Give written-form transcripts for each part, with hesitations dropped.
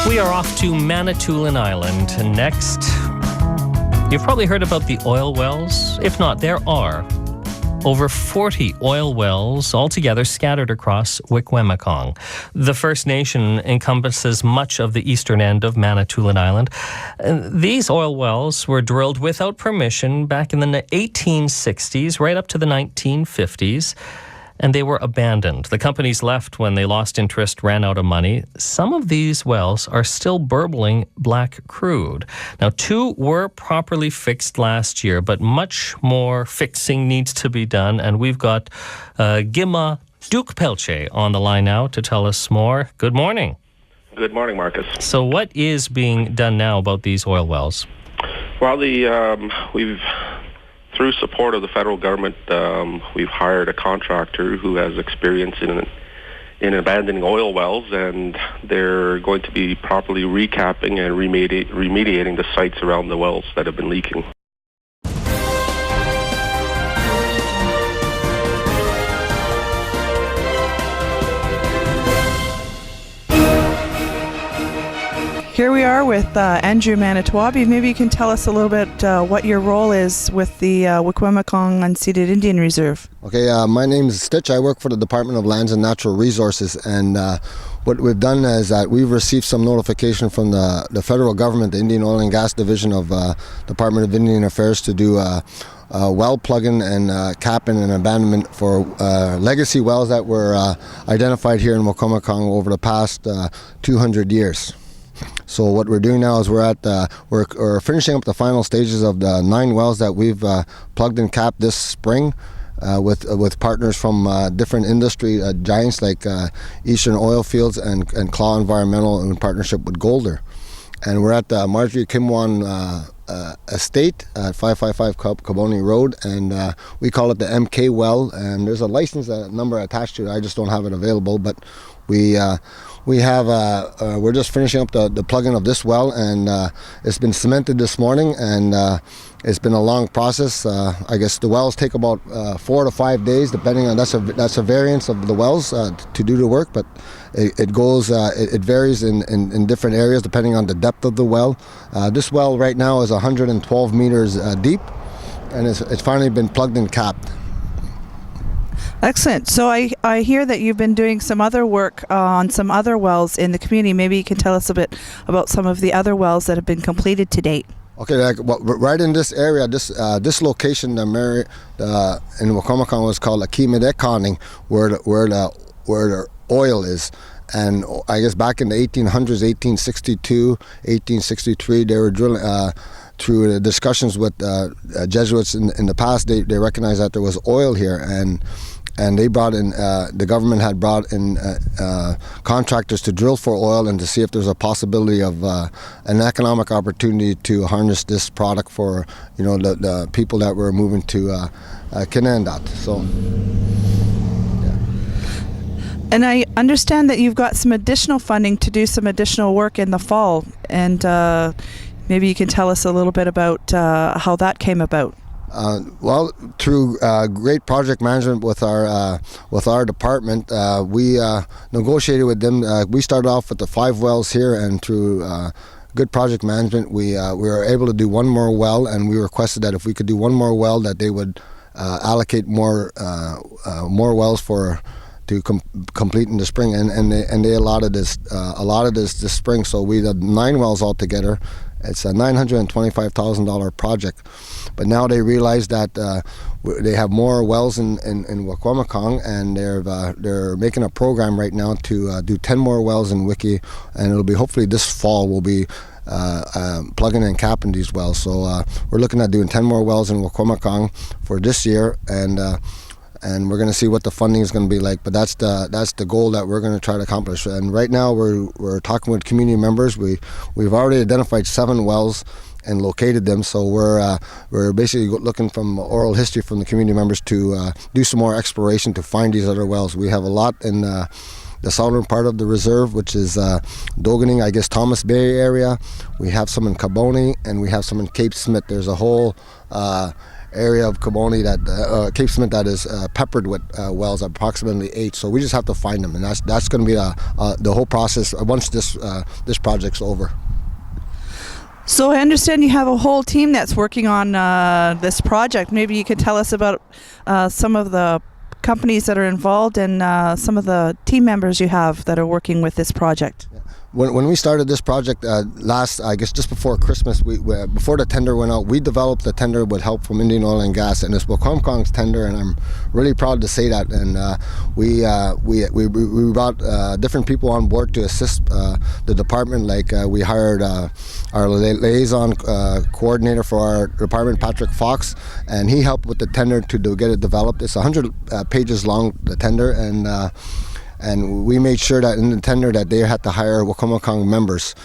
We are off to Manitoulin Island next. You've probably heard about the oil wells. If not, there are over 40 oil wells altogether scattered across Wikwemikong. The First Nation encompasses much of the eastern end of Manitoulin Island. These oil wells were drilled without permission back in the 1860s, right up to the 1950s. And they were abandoned. The companies left when they lost interest, ran out of money. Some of these wells are still burbling black crude. Now, 2 were properly fixed last year, but much more fixing needs to be done. And we've got Gima Dukpelche on the line now to tell us more. Good morning. Good morning, Marcus. So what is being done now about these oil wells? Well, through support of the federal government, we've hired a contractor who has experience in abandoning oil wells, and they're going to be properly recapping and remediating the sites around the wells that have been leaking. Here we are with Andrew Manitowabi. Maybe you can tell us a little bit what your role is with the Wikwemikong Unceded Indian Reserve. Okay, my name is Stitch. I work for the Department of Lands and Natural Resources, and what we've done is that we've received some notification from the federal government, the Indian Oil and Gas Division of Department of Indian Affairs, to do well plugging and capping and abandonment for legacy wells that were identified here in Wikwemikong over the past 200 years. So what we're doing now is we're finishing up the final stages of the 9 wells that we've plugged and capped this spring with partners from different industry giants like Eastern Oil Fields and Claw Environmental in partnership with Golder. And we're at the Marjorie Kimwan estate at 555 Caboni Road, and we call it the MK well, and there's a license number attached to it. I just don't have it available, but we're just finishing up the plugging of this well, and it's been cemented this morning, and it's been a long process. I guess the wells take about 4 to 5 days, depending on that's a variance of the wells to do the work, but it varies in different areas depending on the depth of the well. This well right now is 112 meters deep, and it's finally been plugged and capped. Excellent. So I hear that you've been doing some other work on some other wells in the community. Maybe you can tell us a bit about some of the other wells that have been completed to date. Okay, right in this area, this location, in Wikwemikong was called Akimidekaning, where the oil is. And I guess back in the 1800s, 1862, 1863, they were drilling. Through the discussions with Jesuits in the past, they recognized that there was oil here, and they brought in, the government had brought in contractors to drill for oil and to see if there's a possibility of an economic opportunity to harness this product for, the people that were moving to Kinandat. So, yeah. And I understand that you've got some additional funding to do some additional work in the fall, and maybe you can tell us a little bit about how that came about. Well, through great project management with our department, we negotiated with them. We started off with the 5 wells here, and through good project management, we were able to do one more well, and we requested that if we could do one more well, that they would allocate more wells to complete in the spring, and they allotted this this spring. So we did 9 wells altogether. It's a $925,000 project, but now they realize that they have more wells in Wikwemikong, and they're making a program right now to do 10 more wells in Wiki, and it'll be hopefully this fall we'll be plugging and capping these wells. So we're looking at doing 10 more wells in Wikwemikong for this year, and we're going to see what the funding is going to be like. But that's the goal that we're going to try to accomplish. And right now we're talking with community members. We've already identified 7 wells and located them. So we're basically looking from oral history from the community members to do some more exploration to find these other wells. We have a lot in the southern part of the reserve, which is Doganing, I guess Thomas Bay area. We have some in Caboni, and we have some in Cape Smith. There's a whole area of Caboni that Cape Smith that is peppered with wells, approximately 8. So we just have to find them, and that's going to be the whole process once this project's over. So I understand you have a whole team that's working on this project. Maybe you could tell us about some of the companies that are involved and some of the team members you have that are working with this project. When we started this project just before Christmas, before the tender went out, we developed the tender with help from Indian Oil and Gas, and it's Wikwemikong's tender, and I'm really proud to say that. And we brought different people on board to assist the department. Like we hired our liaison coordinator for our department, Patrick Fox, and he helped with the tender to get it developed. It's 100 pages long, the tender, and we made sure that in the tender that they had to hire Wikwemikong members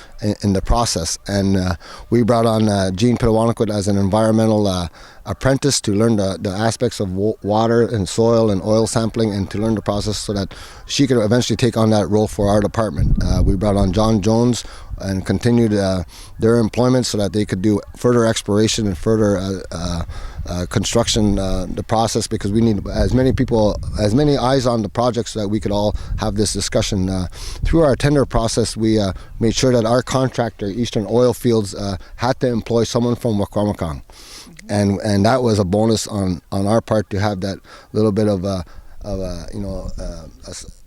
in the process. And we brought on Jean Pitawanakwit as an environmental apprentice to learn the aspects of water and soil and oil sampling, and to learn the process so that she could eventually take on that role for our department. We brought on John Jones and continued their employment so that they could do further exploration and further construction, the process, because we need as many eyes on the project so that we could all have this discussion. Through our tender process, we made sure that our contractor, Eastern Oil Fields, had to employ someone from Wikwemikong, and that was a bonus on our part to have that little bit of a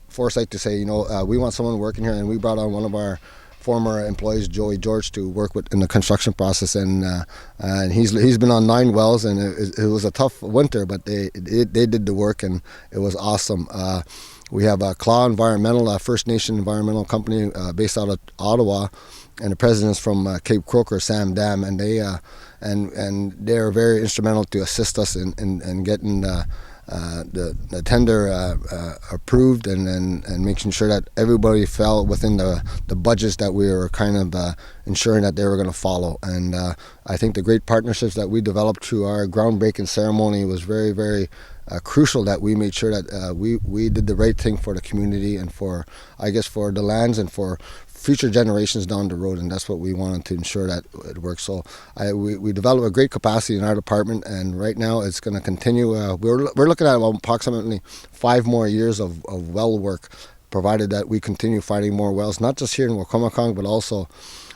foresight to say, we want someone working here, and we brought on one of our former employees, Joey George, to work with in the construction process, and he's been on 9 wells, and it was a tough winter, but they did the work, and it was awesome. We have a Claw Environmental, First Nation environmental company based out of Ottawa, and the president's from Cape Croker, Sam Dam, and they're very instrumental to assist us in getting the tender approved and making sure that everybody fell within the budgets that we were kind of ensuring that they were going to follow. And I think the great partnerships that we developed through our groundbreaking ceremony was very, very crucial, that we made sure that we did the right thing for the community and for the lands and for future generations down the road, and that's what we wanted to ensure that it works. So we developed a great capacity in our department, and right now it's going to continue. We're looking at approximately 5 more years of well work, provided that we continue finding more wells, not just here in Wikwemikong, but also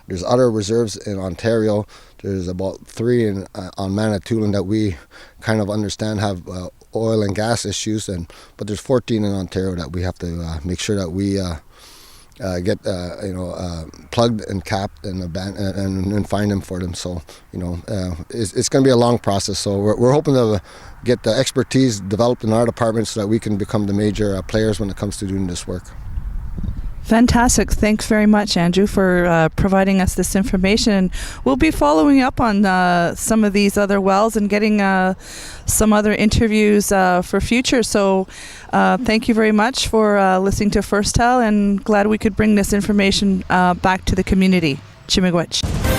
there's other reserves in Ontario. There's about 3 on Manitoulin that we kind of understand have oil and gas issues, but there's 14 in Ontario that we have to make sure that we get plugged and capped and find them for them. So it's going to be a long process. So we're hoping to get the expertise developed in our department so that we can become the major players when it comes to doing this work. Fantastic. Thanks very much, Andrew, for providing us this information. And we'll be following up on some of these other wells and getting some other interviews for future. So thank you very much for listening to First Tell, and glad we could bring this information back to the community. Chimigwech.